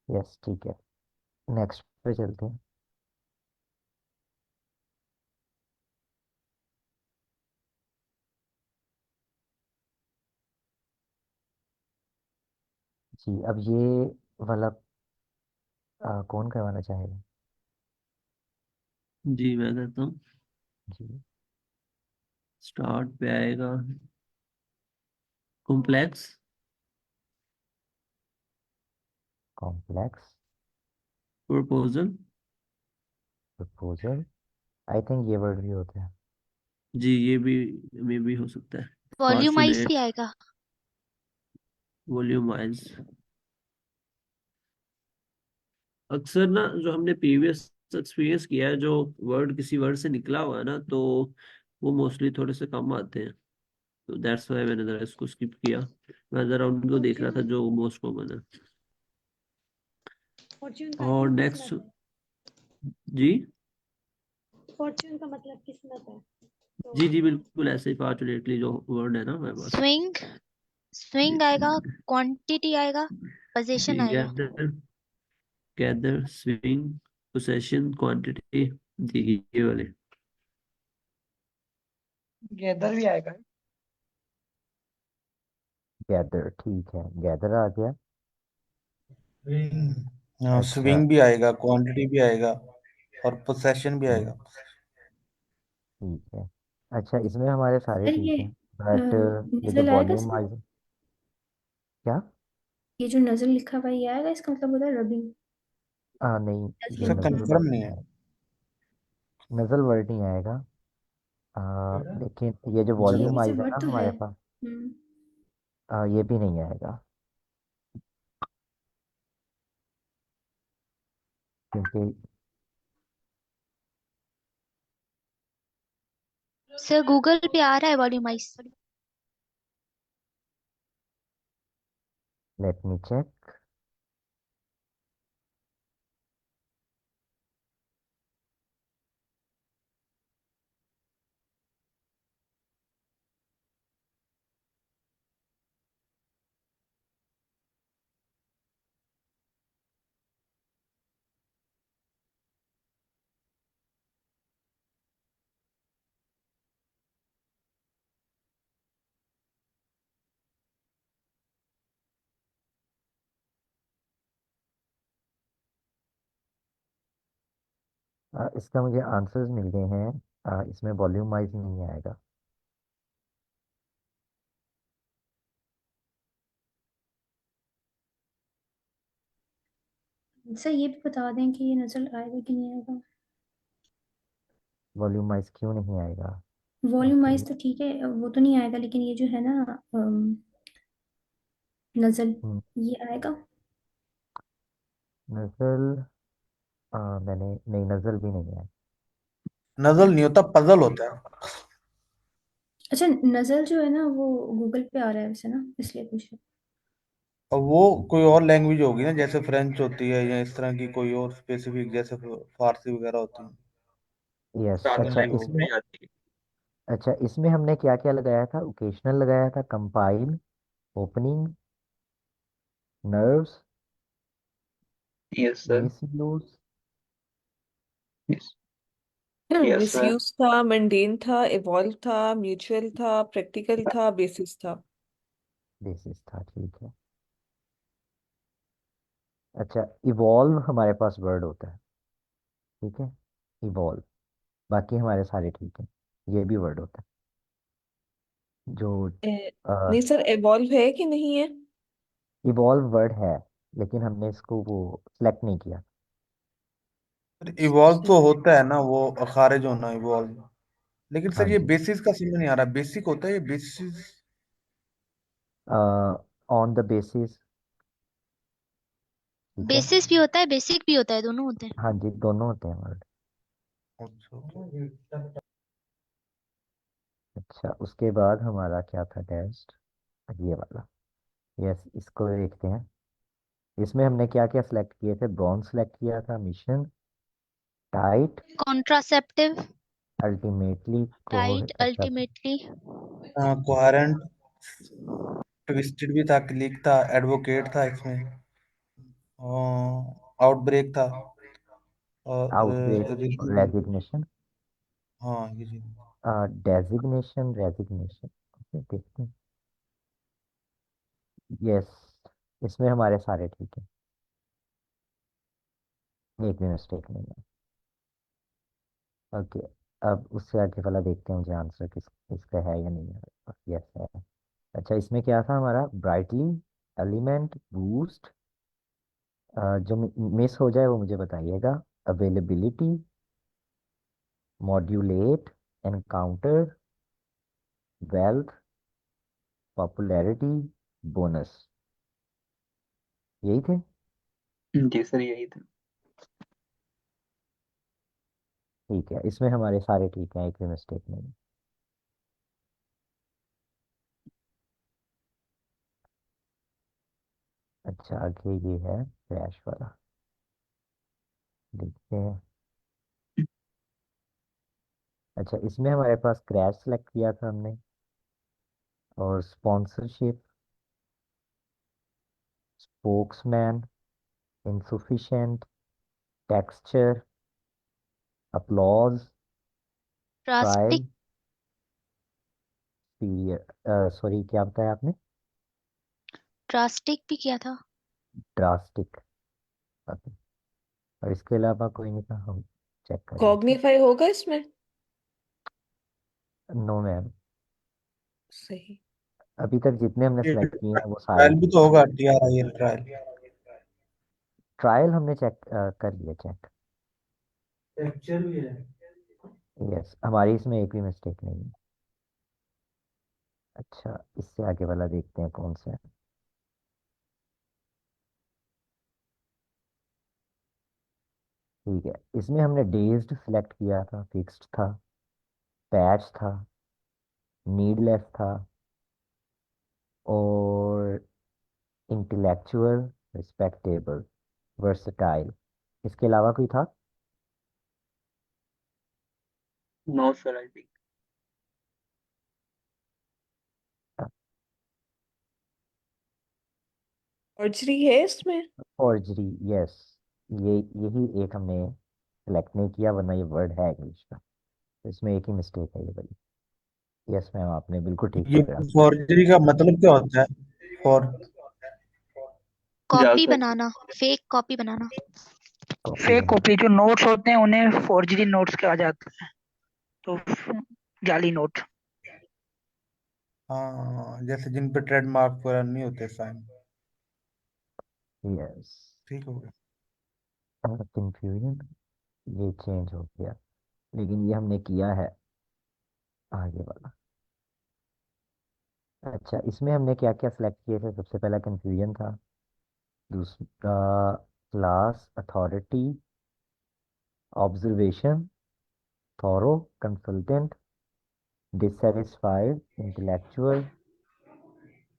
यस, ठीक है। नेक्स्ट पे चलते हैं। जी, अब ये वाला कौन करवाना चाहेगा? जी मैं करता हूँ। जी। स्टार्ट पे आएगा complex. Complex. Proposal. Proposal. I think ये वर्ड भी होता है। जी ये भी में भी हो सकता है। वॉल्यूमाइज भी पार्सुलेट। आएगा। वॉल्यूमाइज। अक्सर ना जो हमने प्रीवियस एक्सपीरियंस किया है, जो वर्ड किसी वर्ड से निकला हुआ है ना, तो वो मोस्टली थोड़े से कम आते हैं। तो दैट्स वाई मैंने जरा इसको स्किप किया। मैं जरा उनको देख रहा था फॉर्च्यून। जो मोस्ट कॉमन है। फॉर्च्यून का आई और थिंक नेक्स्ट। किस्मत है। जी फॉर्च्यून का मतलब किस्मत है, तो जी जी बिल्कुल ऐसे ही फॉर्चुनेटली जो वर्ड है ना हमारे पास। स्विंग। स्विंग आएगा। क्वांटिटी आएगा। पोजीशन आएगा। Gather. Gather swing possession quantity. जी ये वाले। गैदर भी आएगा। गैदर। ठीक है, गैदर आ गया। हाँ, अच्छा। स्विंग भी आएगा, क्वांटिटी भी आएगा, और पोसेशन भी हम्म, आएगा। ठीक है। अच्छा, इसमें हमारे सारे सर ठीक ये हैं। बट ये जो नजल आएगा वॉल्यूम इसमें? वाइज। क्या? ये जो नजल लिखा हुआ है ये आएगा, इसका मतलब होता है रबिंग। नहीं, ये इसका नजलिंग। नज़ल कंफर्म वर्ड नहीं नहीं है। आएगा। नज़ल वर्ड नहीं आएगा। लेकिन ये जो जी वॉल्यूम वैसे वाइज है वर्ड ना तो है। हमारे पास, ये भी नहीं आएगा। क्योंकि सर गूगल पे आ रहा है वॉल्यूमाइज। Let me check. इसका मुझे आंसर्स मिल गए हैं। इसमें वॉल्यूम वाइज नहीं आएगा। सर ये भी बता दें कि ये नजर आएगा कि नहीं आएगा। वॉल्यूम वाइज क्यों नहीं आएगा? Volume okay. वाइज तो ठीक है, वो तो नहीं आएगा, लेकिन ये जो है ना नजल, ये आएगा। नजल। मैंने नहीं, नजल भी नहीं है। नजल नहीं होता, पजल होता है। अच्छा, नजल जो है ना वो गूगल पे आ रहा है वैसे ना, इसलिए पूछ रही और वो कोई और लैंग्वेज होगी ना, जैसे फ्रेंच होती है या इस तरह की कोई और स्पेसिफिक, जैसे फारसी वगैरह होती है। यस। शायद अच्छा नहीं हो। इसमें, अच्छा इसमें हमने क्या क्या लगाया था? ओकेशनल लगाया था, compile, opening, nerves, yes sir. Misuse. Yes. Yes sir. Misuse था, मंडेन था, इवॉल्व था, म्यूचुअल था, प्रैक्टिकल था, बेसिस था। बेसिस था, ठीक है। अच्छा, इवॉल्व हमारे पास वर्ड होता है, ठीक है, इवॉल्व। बाकी हमारे सारे ठीक है। ये भी वर्ड होता है जो नहीं सर, इवॉल्व है कि नहीं है? इवॉल्व वर्ड है, लेकिन हमने इसको वो सिलेक्ट नहीं किया। इवॉल्व तो होता है ना, वो खारिज होना इवॉल्व। लेकिन हाँ सर ये जी। बेसिस का समझ नहीं आ रहा, बेसिक होता है ये बेसिस। ऑन द बेसिस, ठीक है। बेसिस भी होता है, बेसिक भी होता है, दोनों होते हैं। हाँ जी, दोनों होते हैं वर्ड। अच्छा। अच्छा, उसके बाद हमारा क्या था टेस्ट? ये वाला। यस, इसको देखते हैं। इसमें हमने क्या क्या सिलेक्ट किए थे? ब्रॉन्ज सिलेक्ट किया था, मिशन, टाइट, कॉन्ट्रासेप्टिव, अल्टीमेटली को। टाइट, अच्छा। अल्टीमेटली। कोहेरेंट, ट्विस्टेड भी था, क्लिक था, एडवोकेट था इसमें, आउटब्रेक था, और आउटब्रेक और रेजिग्नेशन। हाँ ये जी। Designation, resignation. देखते हैं। यस, इसमें हमारे सारे ठीक है, एक भी मिस्टेक नहीं है। ओके। अब उससे आगे वाला देखते हैं, मुझे आंसर इसका है या नहीं है। यस है। अच्छा, इसमें क्या था हमारा? Brightly, element, boost. जो मिस हो जाए वो मुझे बताइएगा। Availability, modulate, encounter, wealth, popularity, bonus. यही थे। जी सर यही था। ठीक है, इसमें हमारे सारे ठीक हैं, एक भी मिस्टेक नहीं। अच्छा, आगे ये है क्रैश वाला, देखते हैं। अच्छा, इसमें हमारे पास क्रैश सेलेक्ट किया था हमने, और sponsorship, spokesman, insufficient, texture, applause, drastic, trial, period. Sorry, क्या बताया आपने? ड्रास्टिक भी किया था। ड्रास्टिक। और इसके अलावा कोई नहीं था, हम चेक कर लेते हैं। कॉग्निफाई होगा इसमें? No ma'am. सही। अभी तक जितने हमने सेलेक्ट किए हैं वो सारे ट्रायल भी ठीक तो हैं। होगा, TRIL ट्रायल। ट्रायल हमने चेक कर लिया, चेक। टेक्सचर भी है। यस, हमारी इसमें एक भी मिस्टेक नहीं है। अच्छा, इससे आगे वाला देखते हैं कौन सा है। ठीक है, इसमें हमने डेज्ड सिलेक्ट किया था, फिक्स्ड था, पैच था, नीडलेस था, और इंटेलेक्चुअल, रिस्पेक्टेबल, वर्सटाइल। इसके अलावा कोई था? No sir I think. Forgery है इसमें? Forgery, yes. यही एक हमने सेलेक्ट नहीं किया, वरना ये वर्ड है इंग्लिश का। तो इसमें एक ही मिस्टेक है, ये वाली। यस मैम, आपने बिल्कुल ठीक ये पकड़ा। फॉर्जरी का मतलब क्या होता है? फॉर कॉपी जालसाजी। बनाना, फेक कॉपी बनाना। कॉपी फेक है। कॉपी, जो नोट्स होते हैं उन्हें फोर्जरी नोट्स कहा जाता है, तो जाली नोट। हाँ, जैसे जिन पे ट्रेडमार्क वगैरह नहीं होते साइन। यस। ठीक हो गया। कंफ्यूजन ये चेंज हो गया, लेकिन ये हमने किया है आगे वाला। अच्छा, इसमें हमने क्या क्या सिलेक्ट किए थे? सबसे पहला कंफ्यूजन था, दूसरा class authority, observation, thorough, consultant, dissatisfied, intellectual,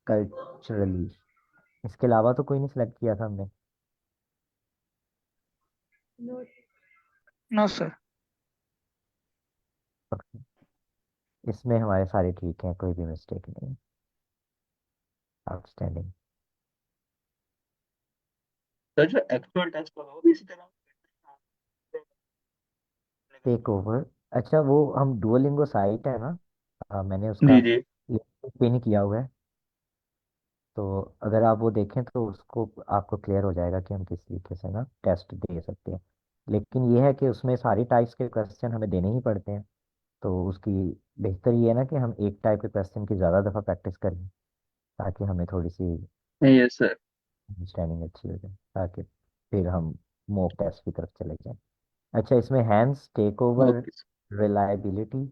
culturally. इसके अलावा तो कोई नहीं सिलेक्ट किया था हमने। No sir. Okay. इसमें हमारे सारे ठीक हैं, कोई भी मिस्टेक नहीं। आउटस्टैंडिंग। सर जो एक्चुअल टेस्ट होगा वो भी इसी तरह टेक ओवर। अच्छा, वो हम डुओलिंगो साइट है ना, मैंने उसका जी जी। पे नहीं किया हुआ है, तो अगर आप वो देखें तो उसको आपको क्लियर हो जाएगा कि हम किस तरीके से ना टेस्ट दे सकते हैं। लेकिन ये है कि उसमें सारी टाइप्स के क्वेश्चन हमें देने ही पड़ते हैं, तो उसकी बेहतर ये है ना कि हम एक टाइप के क्वेश्चन की ज़्यादा दफ़ा प्रैक्टिस करें, ताकि हमें थोड़ी सी यस सर। अंडरस्टैंडिंग अच्छी हो जाए, ताकि फिर हम मॉक टेस्ट की तरफ चले जाएं। अच्छा, इसमें hands, take over, okay reliability,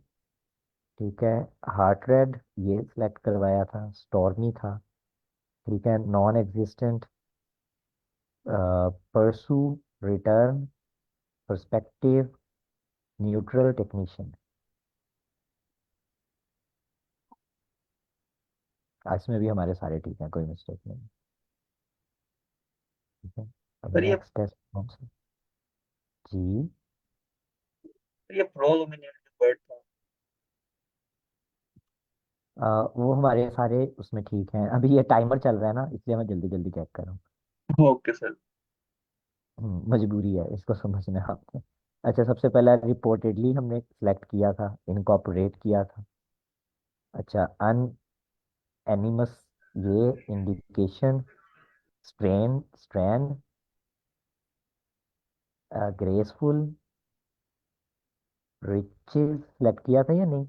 ठीक है, हार्ट रेट ये सिलेक्ट करवाया था, स्टॉर्मी था, ठीक है, नॉन एग्जिस्टेंट, परसू, रिटर्न, पर्सपेक्टिव, न्यूट्रल, टेक्नीशियन। इसमें भी हमारे सारे ठीक हैं, कोई मिस्टेक नहीं। ठीक है, अब सर। नेक्स्ट टेस्ट कौन सा? जी। ये प्रोडोमिनेंट वर्ड था। वो हमारे सारे उसमें ठीक हैं। अभी ये टाइमर चल रहा है ना, इसलिए मैं जल्दी जल्दी चेक कर रहा हूँ। Okay sir. मजबूरी है, इसको समझना है आपको। अच्छा, सबसे पहला रिपोर्टेडली हमने सेलेक्ट किया था, इनकॉर्पोरेट किया था। अच्छा, एनिमस, ये indication, strand, graceful, riches select किया था या नहीं?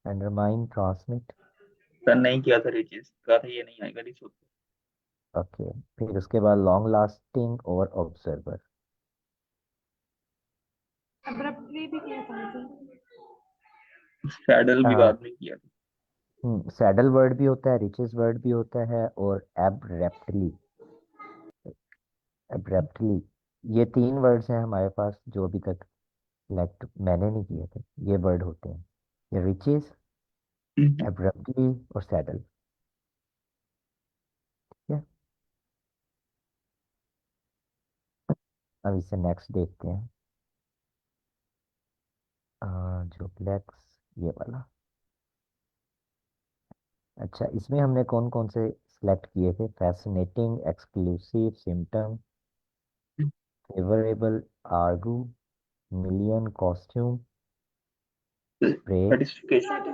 Undermine, transmit. सर नहीं किया था, ये चीज कहा था ये नहीं आएगा रिसोर्स। ओके, फिर उसके बाद लॉन्ग लास्टिंग और ऑब्जर्वर। अब्रप्टली भी किया था आई थिंक। सैडल भी बाद में किया था। सैडल वर्ड भी होता है, रिचेस वर्ड भी होता है, और एब्रेप्टली। एब्रेप्टली, ये तीन वर्ड्स हैं हमारे पास जो अभी तक सिलेक्ट मैंने नहीं किए थे। ये वर्ड होते हैं, ये रिचेस, एब्रप्टली और सैडल। ठीक है, अब इससे नेक्स्ट देखते हैं। जो ब्लैक्स, ये वाला। अच्छा, इसमें हमने कौन कौन से सिलेक्ट किए थे? Fascinating, exclusive, symptom, favourable, argue, million, costume, spray, certification.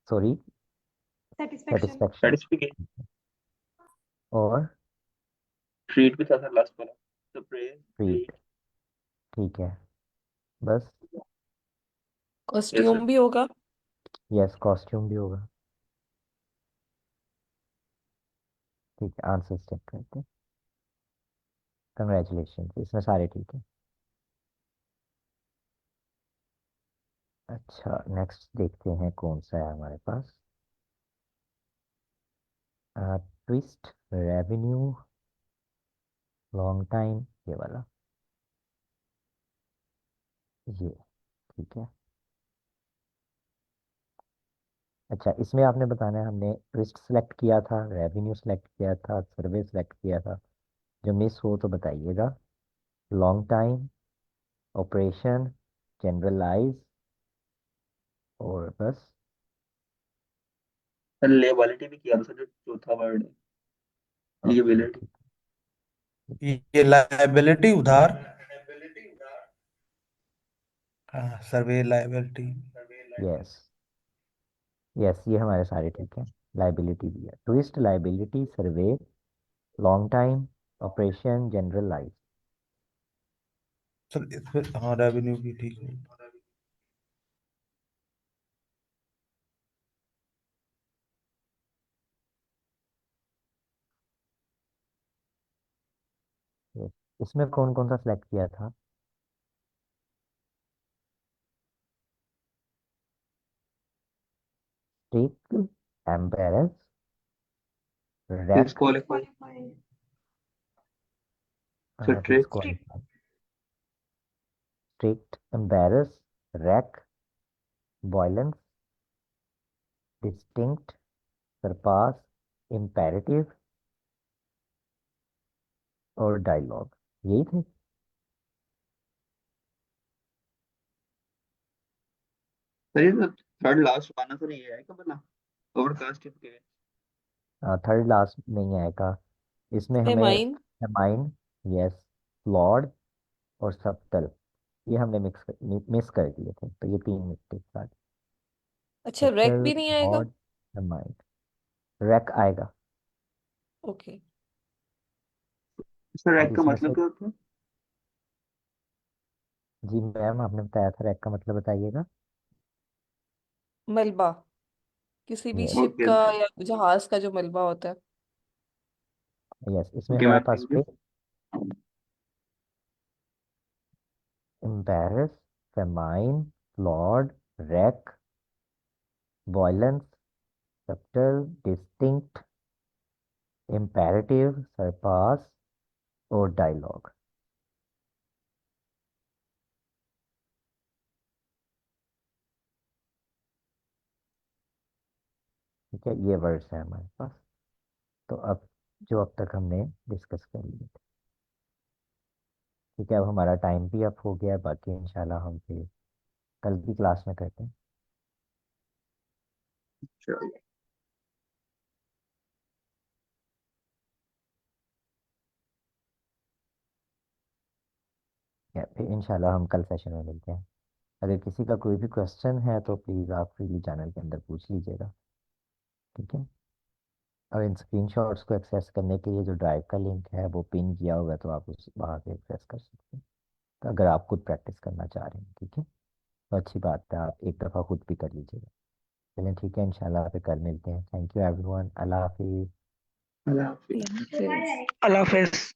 Sorry, satisfaction. Satisfaction, certification. और ट्रीट भी था सर लास्ट वाला। तो प्रेज ट्रीट। ट्रीट। ठीक है, बस। Yes sir. कॉस्ट्यूम भी होगा। यस, कॉस्ट्यूम भी होगा। ठीक है, आंसर चेक करते हैं। कंग्रेचुलेशन, इसमें सारे ठीक है। अच्छा, नेक्स्ट देखते हैं कौन सा है हमारे पास। ट्विस्ट, रेवेन्यू, लॉन्ग टाइम, ये वाला, ये। ठीक है। अच्छा, इसमें आपने बताना है, हमने ट्विस्ट सेलेक्ट किया था, रेवेन्यू सेलेक्ट किया था, सर्वे सेलेक्ट किया था। जो मिस हो तो बताइएगा। लॉन्ग टाइम, ऑपरेशन, जनरलाइज, और बस। सर लेबलिटी भी किया था सर, जो चौथा वर्ड है ओके, लीबिलिटी। ठीक। ये लाइबिलिटी उधार। हाँ, सर्वे लाइबिलिटी। यस, यस, ये हमारे सारे ठीक हैं। लाइबिलिटी भी है, twist, liability, survey, long time, operation, generalise. Sir इसमें हाँ रेवेन्यू की ठीक है। Yes. इसमें कौन कौन सा सिलेक्ट किया था? strict, embarrass, wreck, disqualify Disqualified. Sir trick disqualify. strict, embarrass, wreck, violence, distinct, surpass, imperative और डायलॉग, यही थे। सर ये तो थर्ड लास्ट वाला सर ये है क्या बना ओवरकास्ट के थर्ड लास्ट नहीं आएगा इसमें हमें। फेमाइन। Mind, yes. फ्लॉड और सबटल, ये हमने मिस कर दिए थे, तो ये तीन मिस्टेक आ गई। अच्छा, रैक सबटल, भी नहीं आएगा। Flawed, mind. रैक आएगा। ओके। सर अब रैक का इसमें मतलब से, क्या होता है जी मैम आपने बताया था, रैक का मतलब बताइएगा। मलबा, किसी भी यस। शिप ओके का ओके या जहाज का जो मलबा होता है। यस, इसमें ओके हमारे मैम पास थैंक यू पे embarrass, famine, flawed, wrack, violence, subtle, distinct, imperative, surpass और डायलॉग। ठीक है, ये वर्ड्स हैं हमारे पास। तो अब जो अब तक हमने डिस्कस कर लिए थे, ठीक है, अब हमारा टाइम भी अप हो गया है, बाकी इंशाल्लाह हम फिर कल की क्लास में करते हैं। चलो या फिर इंशाल्लाह हम कल सेशन में मिलते हैं। अगर किसी का कोई भी क्वेश्चन है तो प्लीज़ आप फ्रीली चैनल के अंदर पूछ लीजिएगा। ठीक है, और इन स्क्रीनशॉट्स को एक्सेस करने के लिए जो ड्राइव का लिंक है वो पिन किया होगा, तो आप उस वहाँ से एक्सेस कर सकते हैं, तो अगर आप खुद प्रैक्टिस करना चाह रहे हैं। ठीक है, तो अच्छी बात है, आप एक दफ़ा खुद भी कर लीजिएगा। चलें, ठीक है, इंशाल्लाह फिर कल मिलते हैं। थैंक यू एवरीवन, अल्लाह हाफिज़। अल्लाह हाफिज़ अल्लाह हाफिज। अल्लाह हाफिज।